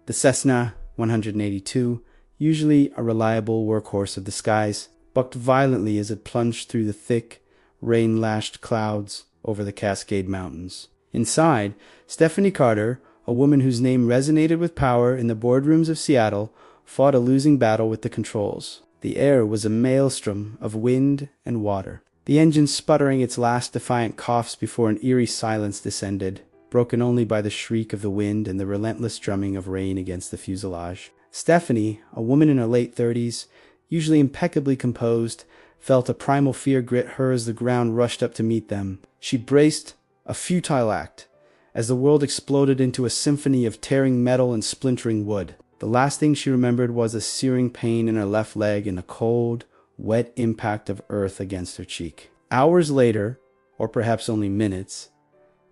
The Cessna 182, usually a reliable workhorse of the skies, bucked violently as it plunged through the thick, rain-lashed clouds over the Cascade Mountains. Inside, Stephanie Carter, a woman whose name resonated with power in the boardrooms of Seattle, fought a losing battle with the controls. The air was a maelstrom of wind and water, the engine sputtering its last defiant coughs before an eerie silence descended, broken only by the shriek of the wind and the relentless drumming of rain against the fuselage. Stephanie, a woman in her late 30s, usually impeccably composed, felt a primal fear grip her as the ground rushed up to meet them. She braced, a futile act, as the world exploded into a symphony of tearing metal and splintering wood. The last thing she remembered was a searing pain in her left leg and a cold, wet impact of earth against her cheek. Hours later, or perhaps only minutes,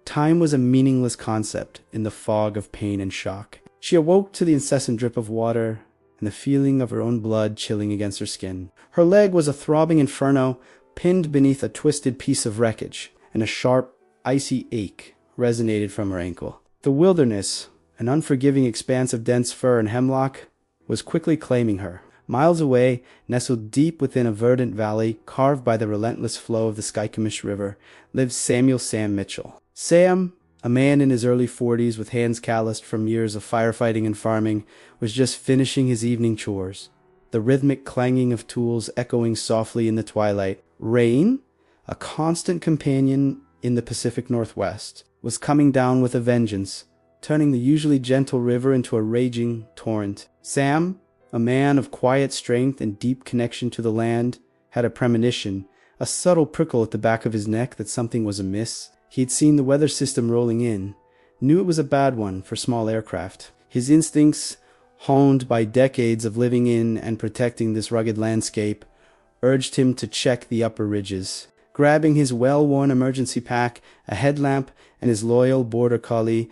time was a meaningless concept in the fog of pain and shock. She awoke to the incessant drip of water and the feeling of her own blood chilling against her skin. Her leg was a throbbing inferno, pinned beneath a twisted piece of wreckage, and a sharp, icy ache resonated from her ankle. The wilderness, an unforgiving expanse of dense fir and hemlock, was quickly claiming her. Miles away, nestled deep within a verdant valley carved by the relentless flow of the Skykomish River, lived Samuel Sam Mitchell. Sam, a man in his early 40s with hands calloused from years of firefighting and farming, was just finishing his evening chores, the rhythmic clanging of tools echoing softly in the twilight. Rain, a constant companion in the Pacific Northwest, was coming down with a vengeance, turning the usually gentle river into a raging torrent. Sam, a man of quiet strength and deep connection to the land, had a premonition, a subtle prickle at the back of his neck that something was amiss. He had seen the weather system rolling in, knew it was a bad one for small aircraft. His instincts, honed by decades of living in and protecting this rugged landscape, urged him to check the upper ridges. Grabbing his well-worn emergency pack, a headlamp, and his loyal border collie,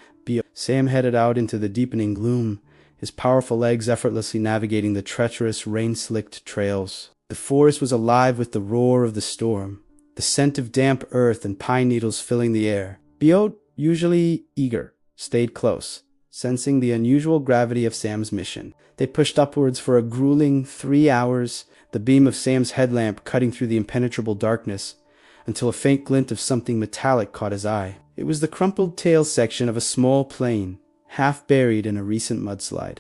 Sam headed out into the deepening gloom, his powerful legs effortlessly navigating the treacherous, rain-slicked trails. The forest was alive with the roar of the storm, the scent of damp earth and pine needles filling the air. Biot, usually eager, stayed close, sensing the unusual gravity of Sam's mission. They pushed upwards for a grueling 3 hours, the beam of Sam's headlamp cutting through the impenetrable darkness, until a faint glint of something metallic caught his eye. It was the crumpled tail section of a small plane, half buried in a recent mudslide.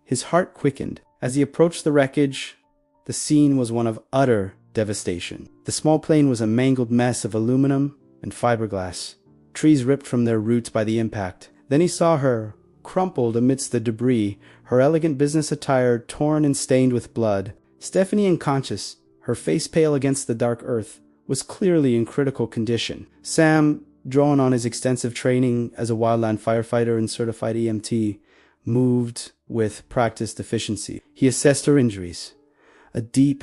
His heart quickened. As he approached the wreckage, the scene was one of utter devastation. The small plane was a mangled mess of aluminum and fiberglass, trees ripped from their roots by the impact. Then he saw her, crumpled amidst the debris, her elegant business attire torn and stained with blood. Stephanie, unconscious, her face pale against the dark earth, was clearly in critical condition. Sam, drawn on his extensive training as a wildland firefighter and certified EMT, moved with practiced efficiency. He assessed her injuries. A deep,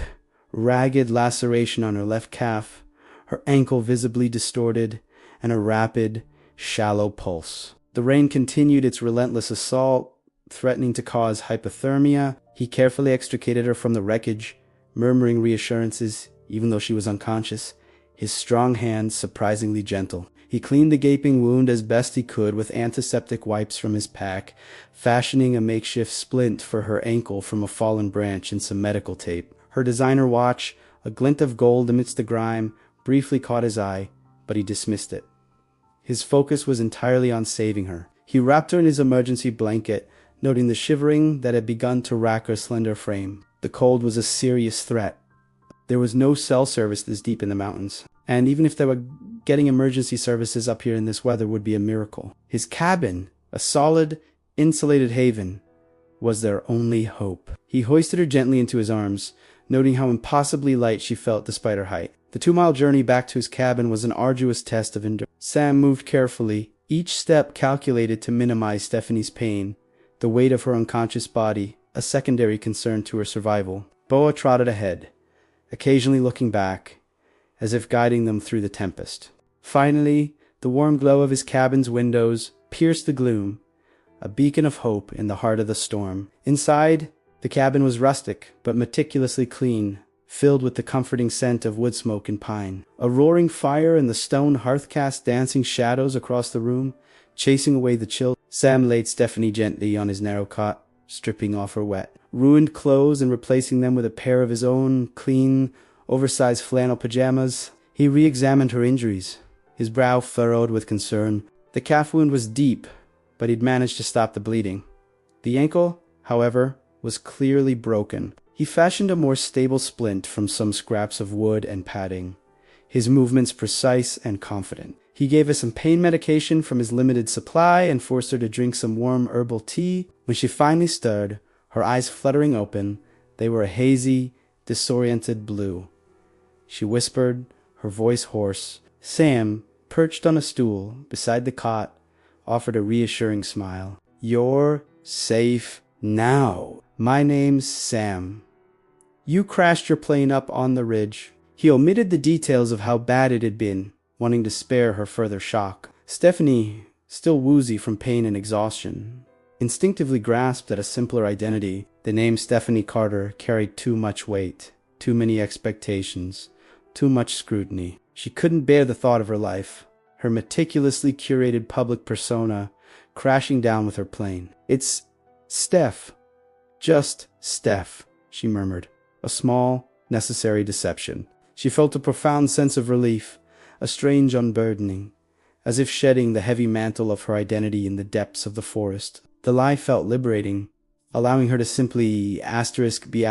ragged laceration on her left calf, her ankle visibly distorted, and a rapid, shallow pulse. The rain continued its relentless assault, threatening to cause hypothermia. He carefully extricated her from the wreckage, murmuring reassurances, even though she was unconscious, his strong hands surprisingly gentle. He cleaned the gaping wound as best he could with antiseptic wipes from his pack, fashioning a makeshift splint for her ankle from a fallen branch and some medical tape. Her designer watch, a glint of gold amidst the grime, briefly caught his eye, but he dismissed it. His focus was entirely on saving her. He wrapped her in his emergency blanket, noting the shivering that had begun to rack her slender frame. The cold was a serious threat. There was no cell service this deep in the mountains, and even if there were, getting emergency services up here in this weather would be a miracle. His cabin, a solid, insulated haven, was their only hope. He hoisted her gently into his arms, noting how impossibly light she felt despite her height. The 2-mile journey back to his cabin was an arduous test of endurance. Sam moved carefully, each step calculated to minimize Stephanie's pain, the weight of her unconscious body, a secondary concern to her survival. Boa trotted ahead, occasionally looking back, as if guiding them through the tempest. Finally, the warm glow of his cabin's windows pierced the gloom, a beacon of hope in the heart of the storm. Inside, the cabin was rustic, but meticulously clean, filled with the comforting scent of wood smoke and pine. A roaring fire and the stone hearth cast dancing shadows across the room, chasing away the chill. Sam laid Stephanie gently on his narrow cot, stripping off her wet, ruined clothes and replacing them with a pair of his own clean, oversized flannel pajamas. He re-examined her injuries, his brow furrowed with concern. The calf wound was deep, but he'd managed to stop the bleeding. The ankle, however, was clearly broken. He fashioned a more stable splint from some scraps of wood and padding, his movements precise and confident. He gave her some pain medication from his limited supply and forced her to drink some warm herbal tea. When she finally stirred, her eyes fluttering open, they were a hazy, disoriented blue. She whispered, her voice hoarse. Sam, perched on a stool beside the cot, offered a reassuring smile. "You're safe now. My name's Sam. You crashed your plane up on the ridge." He omitted the details of how bad it had been, wanting to spare her further shock. Stephanie, still woozy from pain and exhaustion, instinctively grasped at a simpler identity. The name Stephanie Carter carried too much weight, too many expectations, too much scrutiny. She couldn't bear the thought of her life, her meticulously curated public persona, crashing down with her plane. "It's Steph. Just Steph," she murmured. A small, necessary deception. She felt a profound sense of relief, a strange unburdening, as if shedding the heavy mantle of her identity in the depths of the forest. The lie felt liberating, allowing her to simply be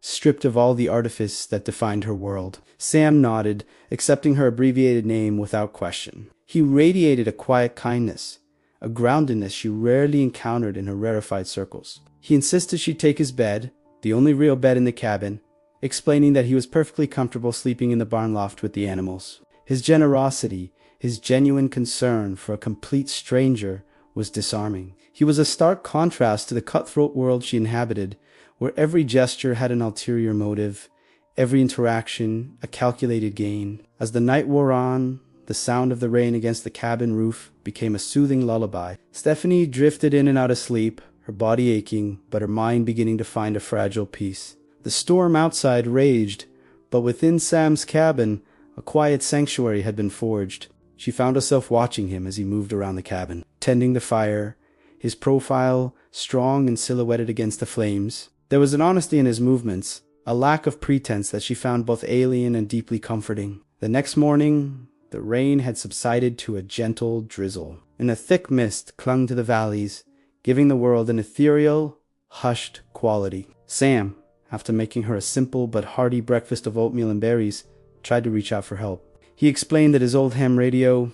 stripped of all the artifice that defined her world. Sam nodded, accepting her abbreviated name without question. He radiated a quiet kindness, a groundedness she rarely encountered in her rarefied circles. He insisted she take his bed, the only real bed in the cabin, explaining that he was perfectly comfortable sleeping in the barn loft with the animals. His generosity, his genuine concern for a complete stranger, was disarming. He was a stark contrast to the cutthroat world she inhabited, where every gesture had an ulterior motive, every interaction a calculated gain. As the night wore on, the sound of the rain against the cabin roof became a soothing lullaby. Stephanie drifted in and out of sleep, her body aching, but her mind beginning to find a fragile peace. The storm outside raged, but within Sam's cabin, a quiet sanctuary had been forged. She found herself watching him as he moved around the cabin, tending the fire, his profile strong and silhouetted against the flames. There was an honesty in his movements, a lack of pretense that she found both alien and deeply comforting. The next morning, the rain had subsided to a gentle drizzle, and a thick mist clung to the valleys, giving the world an ethereal, hushed quality. Sam, after making her a simple but hearty breakfast of oatmeal and berries, tried to reach out for help. He explained that his old ham radio,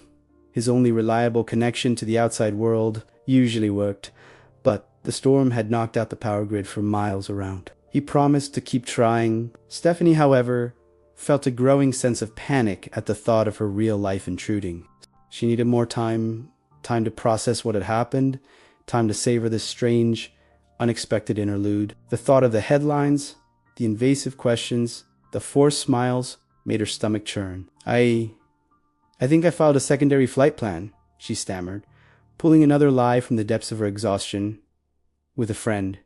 his only reliable connection to the outside world, usually worked, but the storm had knocked out the power grid for miles around. He promised to keep trying. Stephanie, however, felt a growing sense of panic at the thought of her real life intruding. She needed more time to process what had happened, time to savor this strange, unexpected interlude. The thought of the headlines, the invasive questions, the forced smiles made her stomach churn. I think I filed a secondary flight plan," she stammered, pulling another lie from the depths of her exhaustion. "With a friend.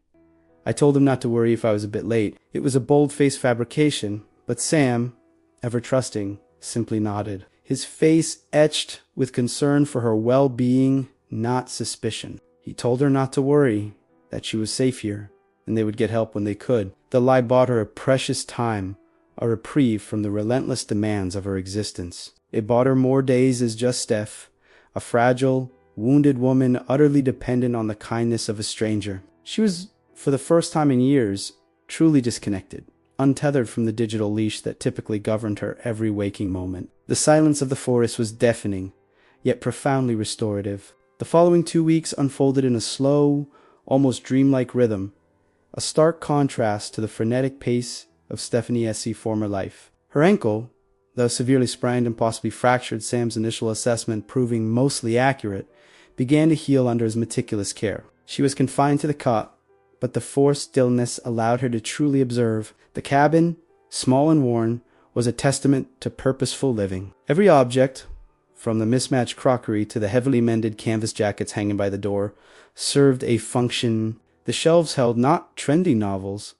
I told him not to worry if I was a bit late. It was a bold-faced fabrication," but Sam, ever trusting, simply nodded, his face etched with concern for her well-being, not suspicion. He told her not to worry, that she was safe here, and they would get help when they could. The lie bought her a precious time, a reprieve from the relentless demands of her existence. It bought her more days as just Steph, a fragile, wounded woman utterly dependent on the kindness of a stranger. She was, for the first time in years, truly disconnected, untethered from the digital leash that typically governed her every waking moment. The silence of the forest was deafening, yet profoundly restorative. The following 2 weeks unfolded in a slow, almost dreamlike rhythm, a stark contrast to the frenetic pace of Stephanie S.C.'s former life. Her ankle, though severely sprained and possibly fractured, Sam's initial assessment proving mostly accurate, began to heal under his meticulous care. She was confined to the cot, but the forced stillness allowed her to truly observe. The cabin, small and worn, was a testament to purposeful living. Every object, from the mismatched crockery to the heavily mended canvas jackets hanging by the door, served a function. The shelves held not trendy novels,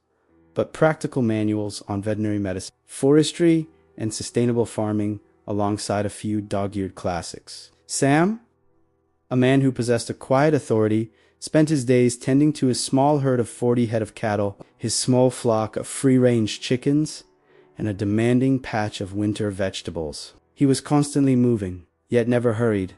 but practical manuals on veterinary medicine, forestry, and sustainable farming, alongside a few dog-eared classics. Sam, a man who possessed a quiet authority, spent his days tending to his small herd of 40 head of cattle, his small flock of free-range chickens, and a demanding patch of winter vegetables. He was constantly moving, yet never hurried.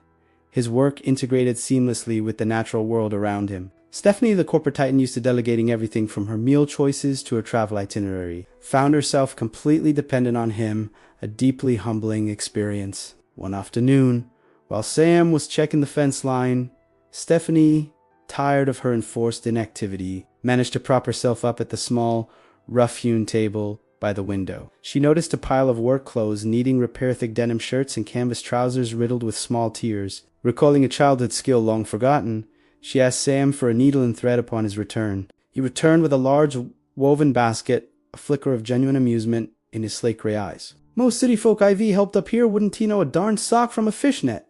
His work integrated seamlessly with the natural world around him. Stephanie, the corporate titan used to delegating everything from her meal choices to her travel itinerary, found herself completely dependent on him, a deeply humbling experience. One afternoon, while Sam was checking the fence line, Stephanie, tired of her enforced inactivity, managed to prop herself up at the small, rough-hewn table by the window. She noticed a pile of work clothes needing repair, thick denim shirts and canvas trousers riddled with small tears. Recalling a childhood skill long forgotten, she asked Sam for a needle and thread upon his return. He returned with a large woven basket, a flicker of genuine amusement in his slate gray eyes. "Most city folk IV helped up here wouldn't know a darn sock from a fishnet,"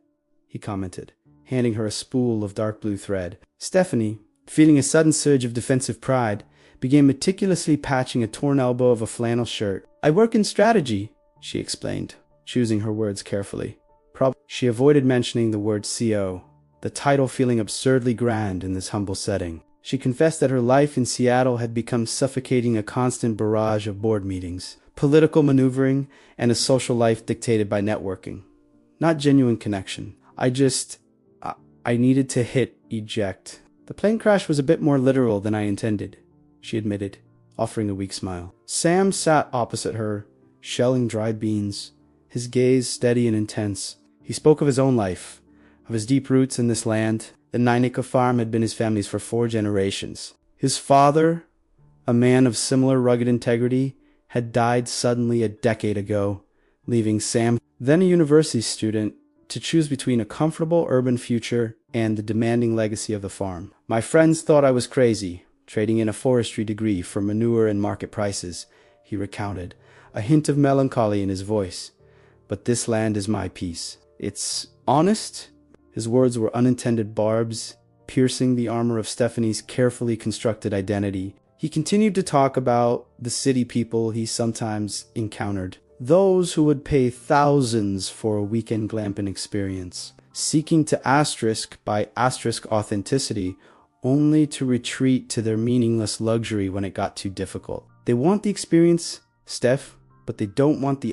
he commented, handing her a spool of dark blue thread. Stephanie, feeling a sudden surge of defensive pride, began meticulously patching a torn elbow of a flannel shirt. "I work in strategy," she explained, choosing her words carefully. She avoided mentioning the word CO, the title feeling absurdly grand in this humble setting. She confessed that her life in Seattle had become suffocating, a constant barrage of board meetings, political maneuvering, and a social life dictated by networking. Not genuine connection. I needed to hit eject. The plane crash was a bit more literal than I intended, she admitted, offering a weak smile. Sam sat opposite her, shelling dried beans, his gaze steady and intense. He spoke of his own life, of his deep roots in this land. The 9-acre farm had been his family's for 4 generations. His father, a man of similar rugged integrity, had died suddenly a decade ago, leaving Sam, then a university student, to choose between a comfortable urban future and the demanding legacy of the farm. "My friends thought I was crazy, trading in a forestry degree for manure and market prices," he recounted, a hint of melancholy in his voice. "But this land is my peace. It's honest." His words were unintended barbs, piercing the armor of Stephanie's carefully constructed identity. He continued to talk about the city people he sometimes encountered, those who would pay thousands for a weekend glamping experience, seeking to by authenticity, only to retreat to their meaningless luxury when it got too difficult. They want the experience, Steph, but they don't want the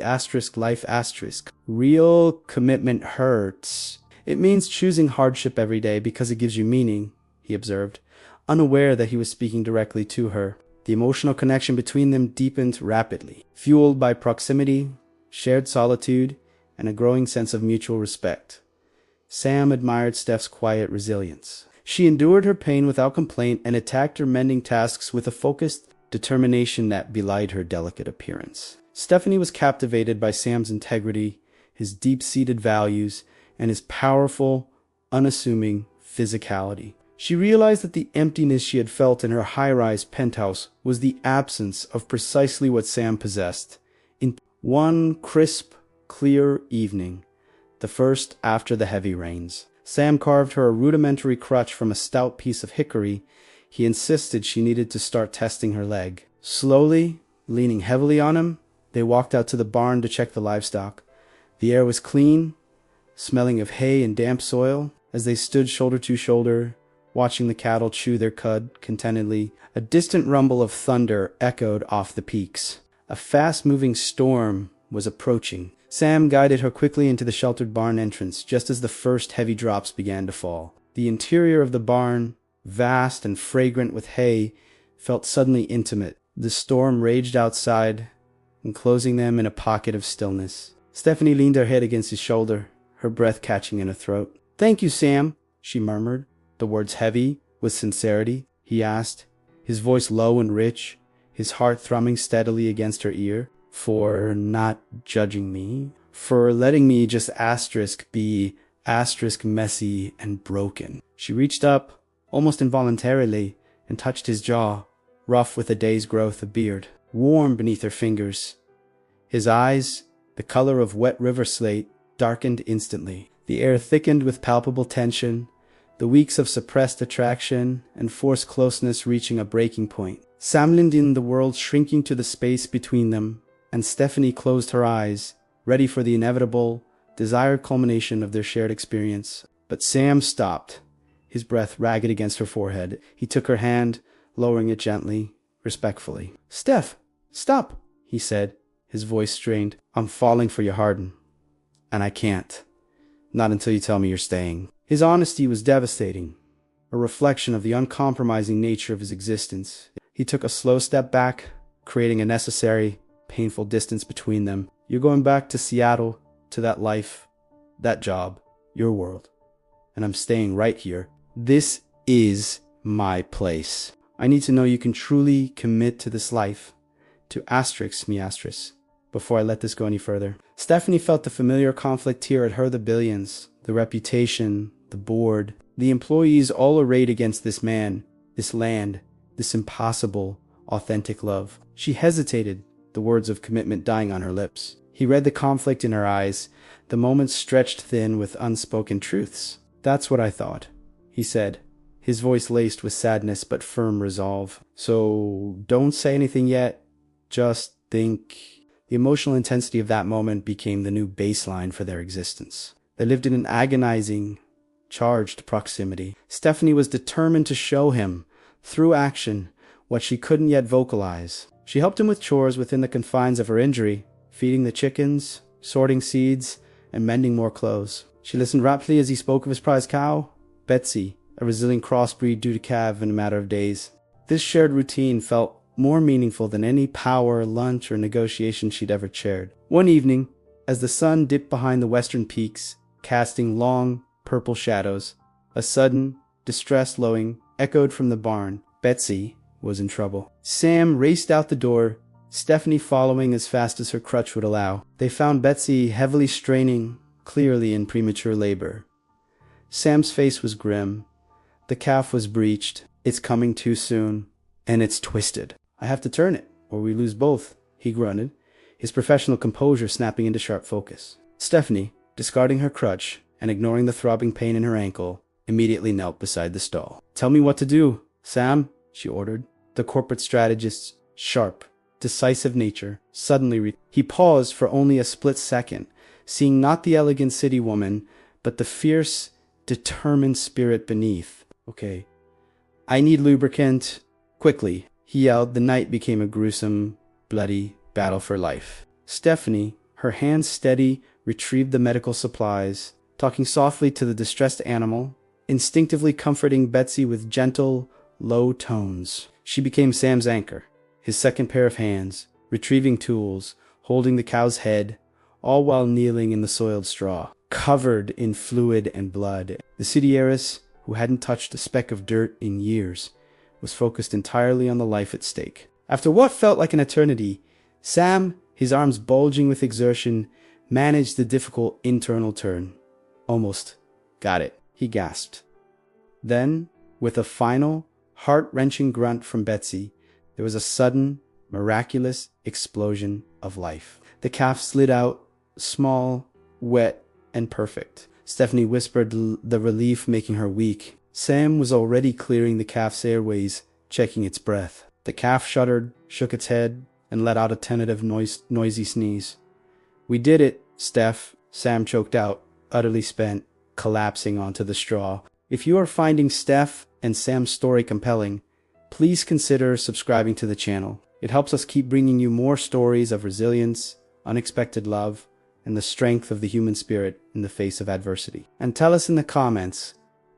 life. Real commitment hurts. It means choosing hardship every day because it gives you meaning, he observed, unaware that he was speaking directly to her. The emotional connection between them deepened rapidly, fueled by proximity, shared solitude, and a growing sense of mutual respect. Sam admired Steph's quiet resilience. She endured her pain without complaint and attacked her mending tasks with a focused determination that belied her delicate appearance. Stephanie was captivated by Sam's integrity, his deep-seated values, and his powerful, unassuming physicality. She realized that the emptiness she had felt in her high-rise penthouse was the absence of precisely what Sam possessed. In one crisp, clear evening, the first after the heavy rains, Sam carved her a rudimentary crutch from a stout piece of hickory. He insisted she needed to start testing her leg. Slowly, leaning heavily on him, they walked out to the barn to check the livestock. The air was clean, smelling of hay and damp soil. As they stood shoulder to shoulder, watching the cattle chew their cud contentedly, a distant rumble of thunder echoed off the peaks. A fast-moving storm was approaching. Sam guided her quickly into the sheltered barn entrance just as the first heavy drops began to fall. The interior of the barn, vast and fragrant with hay, felt suddenly intimate. The storm raged outside, enclosing them in a pocket of stillness. Stephanie leaned her head against his shoulder, her breath catching in her throat. "Thank you, Sam," she murmured, the words heavy with sincerity. He asked, his voice low and rich, his heart thrumming steadily against her ear. "For not judging me? For letting me just be messy and broken?" She reached up, almost involuntarily, and touched his jaw, rough with a day's growth of beard, warm beneath her fingers. His eyes, the color of wet river slate, darkened instantly. The air thickened with palpable tension, the weeks of suppressed attraction and forced closeness reaching a breaking point. Sam leaned in, the world shrinking to the space between them, and Stephanie closed her eyes, ready for the inevitable, desired culmination of their shared experience. But Sam stopped, his breath ragged against her forehead. He took her hand, lowering it gently, respectfully. "Steph, stop," he said, his voice strained. "I'm falling for you, Hardin. And I can't. Not until you tell me you're staying." His honesty was devastating, a reflection of the uncompromising nature of his existence. He took a slow step back, creating a necessary, painful distance between them. "You're going back to Seattle, to that life, that job, your world. And I'm staying right here. This is my place. I need to know you can truly commit to this life, to asterisk me asterisk, before I let this go any further." Stephanie felt the familiar conflict here at her, the billions, the reputation, the board, the employees all arrayed against this man, this land, this impossible, authentic love. She hesitated, the words of commitment dying on her lips. He read the conflict in her eyes, the moments stretched thin with unspoken truths. "That's what I thought," he said, his voice laced with sadness but firm resolve. "So don't say anything yet. Just think." The emotional intensity of that moment became the new baseline for their existence. They lived in an agonizing, charged proximity. Stephanie was determined to show him, through action, what she couldn't yet vocalize. She helped him with chores within the confines of her injury, feeding the chickens, sorting seeds, and mending more clothes. She listened raptly as he spoke of his prized cow, Betsy, a resilient crossbreed due to calve in a matter of days. This shared routine felt more meaningful than any power, lunch, or negotiation she'd ever shared. One evening, as the sun dipped behind the western peaks, casting long, purple shadows, a sudden, distressed lowing echoed from the barn. Betsy was in trouble. Sam raced out the door, Stephanie following as fast as her crutch would allow. They found Betsy heavily straining, clearly in premature labor. Sam's face was grim. The calf was breached. "It's coming too soon. And it's twisted. I have to turn it, or we lose both," he grunted, his professional composure snapping into sharp focus. Stephanie, discarding her crutch and ignoring the throbbing pain in her ankle, immediately knelt beside the stall. "Tell me what to do, Sam," she ordered. The corporate strategist's sharp, decisive nature suddenly He paused for only a split second, seeing not the elegant city woman, but the fierce, determined spirit beneath. "Okay, I need lubricant, quickly," he yelled. The night became a gruesome, bloody battle for life. Stephanie, her hands steady, retrieved the medical supplies, talking softly to the distressed animal, instinctively comforting Betsy with gentle, low tones. She became Sam's anchor, his second pair of hands, retrieving tools, holding the cow's head, all while kneeling in the soiled straw, covered in fluid and blood. The city heiress, who hadn't touched a speck of dirt in years, was focused entirely on the life at stake. After what felt like an eternity, Sam, his arms bulging with exertion, managed the difficult internal turn. "Almost got it," he gasped. Then, with a final, heart-wrenching grunt from Betsy, there was a sudden, miraculous explosion of life. The calf slid out, small, wet, and perfect. Stephanie whispered, the relief making her weak. Sam was already clearing the calf's airways, checking its breath. The calf shuddered, shook its head, and let out a tentative, noisy sneeze. "We did it, Steph," Sam choked out, utterly spent, collapsing onto the straw. If you are finding Steph and Sam's story compelling, please consider subscribing to the channel. It helps us keep bringing you more stories of resilience, unexpected love, and the strength of the human spirit in the face of adversity. And tell us in the comments,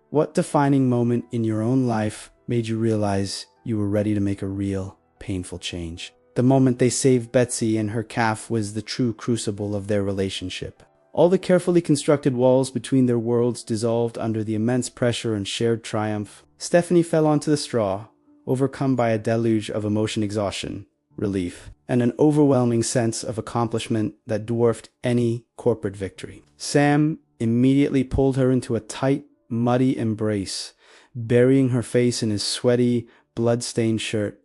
what defining moment in your own life made you realize you were ready to make a real, painful change? The moment they saved Betsy and her calf was the true crucible of their relationship. All the carefully constructed walls between their worlds dissolved under the immense pressure and shared triumph. Stephanie fell onto the straw, overcome by a deluge of emotion exhaustion, relief, and an overwhelming sense of accomplishment that dwarfed any corporate victory. Sam immediately pulled her into a tight, muddy embrace, burying her face in his sweaty, blood-stained shirt.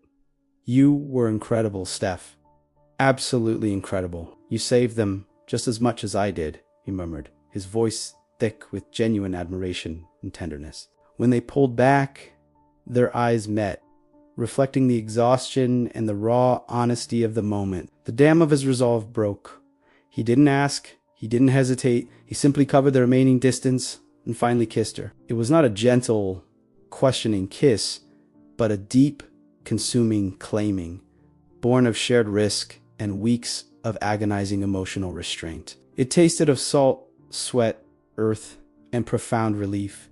"You were incredible, Steph. Absolutely incredible. You saved them just as much as I did," he murmured, his voice thick with genuine admiration and tenderness. When they pulled back, their eyes met, reflecting the exhaustion and the raw honesty of the moment. The dam of his resolve broke. He didn't ask, he didn't hesitate, he simply covered the remaining distance, and finally kissed her. It was not a gentle, questioning kiss, but a deep, consuming claiming, born of shared risk and weeks of agonizing emotional restraint. It tasted of salt, sweat, earth, and profound relief,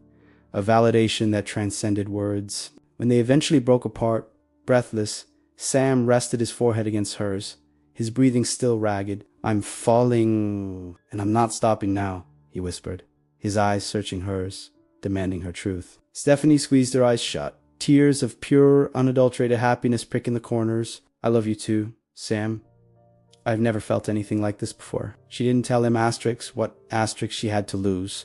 a validation that transcended words. When they eventually broke apart, breathless, Sam rested his forehead against hers, his breathing still ragged. "I'm falling, and I'm not stopping now," he whispered, his eyes searching hers, demanding her truth. Stephanie squeezed her eyes shut, tears of pure, unadulterated happiness pricking the corners. "I love you too, Sam. I've never felt anything like this before." She didn't tell him what she had to lose,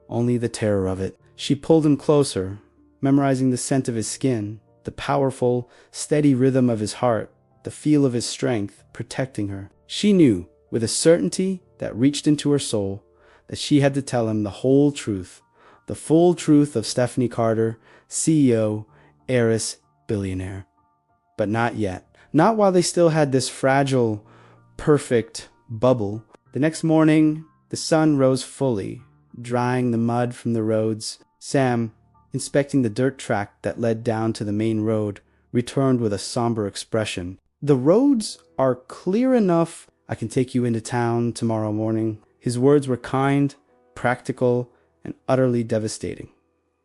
only the terror of it. She pulled him closer, memorizing the scent of his skin, the powerful, steady rhythm of his heart, the feel of his strength, protecting her. She knew, with a certainty that reached into her soul, that she had to tell him the whole truth, the full truth of Stephanie Carter, CEO, heiress, billionaire. But not yet. Not while they still had this fragile, perfect bubble. The next morning, the sun rose fully, drying the mud from the roads. Sam, inspecting the dirt track that led down to the main road, returned with a somber expression. "The roads are clear enough. I can take you into town tomorrow morning." His words were kind, practical, and utterly devastating.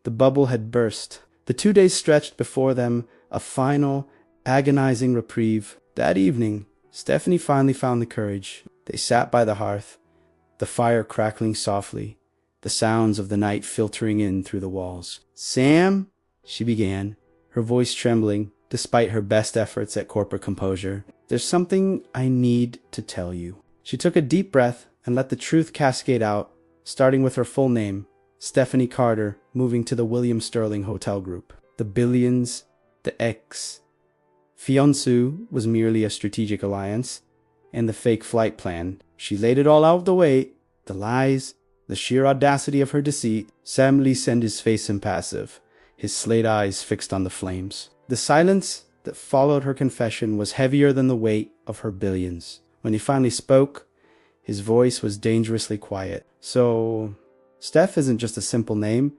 The bubble had burst. The 2 days stretched before them, a final, agonizing reprieve. That evening, Stephanie finally found the courage. They sat by the hearth, the fire crackling softly, the sounds of the night filtering in through the walls. "Sam," she began, her voice trembling despite her best efforts at corporate composure, "there's something I need to tell you." She took a deep breath and let the truth cascade out, starting with her full name, Stephanie Carter, moving to the William Sterling Hotel Group. The billions, the ex. Fiancé was merely a strategic alliance, and the fake flight plan. She laid it all out of the way, the lies, the sheer audacity of her deceit. Sam listened, his face impassive, his slate eyes fixed on the flames. The silence that followed her confession was heavier than the weight of her billions. When he finally spoke, his voice was dangerously quiet. "So, Steph isn't just a simple name,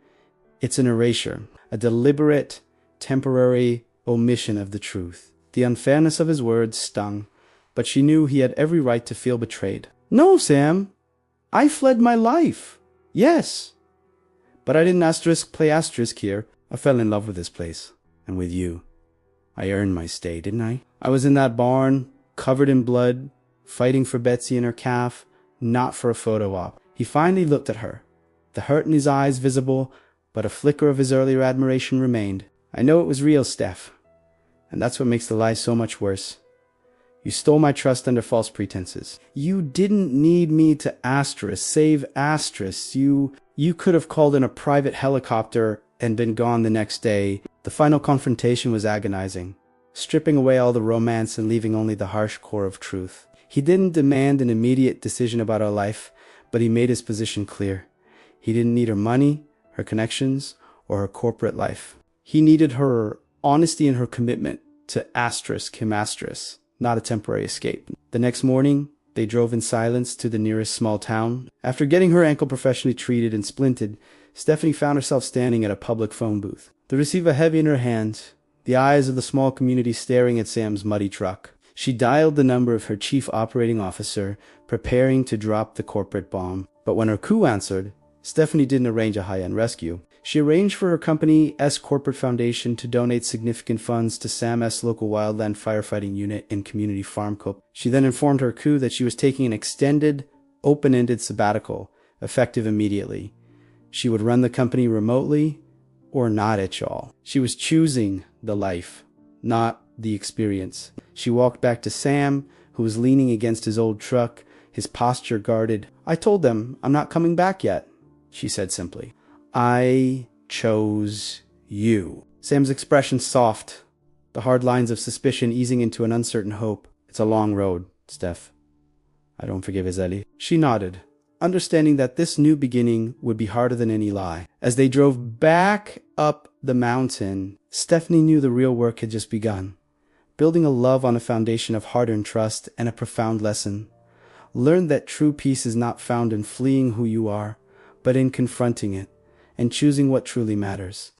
it's an erasure, a deliberate, temporary omission of the truth." The unfairness of his words stung, but she knew he had every right to feel betrayed. "No, Sam, I fled my life. Yes. But I didn't play asterisk here. I fell in love with this place. And with you. I earned my stay, didn't I? I was in that barn, covered in blood, fighting for Betsy and her calf, not for a photo op." He finally looked at her, the hurt in his eyes visible, but a flicker of his earlier admiration remained. "I know it was real, Steph. And that's what makes the lie so much worse. You stole my trust under false pretenses. You didn't need me to save asterisk. You could have called in a private helicopter and been gone the next day." The final confrontation was agonizing, stripping away all the romance and leaving only the harsh core of truth. He didn't demand an immediate decision about her life, but he made his position clear. He didn't need her money, her connections, or her corporate life. He needed her honesty and her commitment to him, not a temporary escape. The next morning, they drove in silence to the nearest small town. After getting her ankle professionally treated and splinted, Stephanie found herself standing at a public phone booth, the receiver heavy in her hand, the eyes of the small community staring at Sam's muddy truck. She dialed the number of her chief operating officer, preparing to drop the corporate bomb. But when her crew answered, Stephanie didn't arrange a high-end rescue. She arranged for her company S Corporate Foundation to donate significant funds to Sam S local wildland firefighting unit and community farm co. She then informed her crew that she was taking an extended, open-ended sabbatical, effective immediately. She would run the company remotely or not at all. She was choosing the life, not the experience. She walked back to Sam, who was leaning against his old truck, his posture guarded. "I told them I'm not coming back yet," she said simply. "I chose you." Sam's expression soft, the hard lines of suspicion easing into an uncertain hope. "It's a long road, Steph. I don't forgive Iseli." She nodded, understanding that this new beginning would be harder than any lie. As they drove back up the mountain, Stephanie knew the real work had just begun. Building a love on a foundation of hard-earned trust and a profound lesson. Learn that true peace is not found in fleeing who you are, but in confronting it. and choosing what truly matters.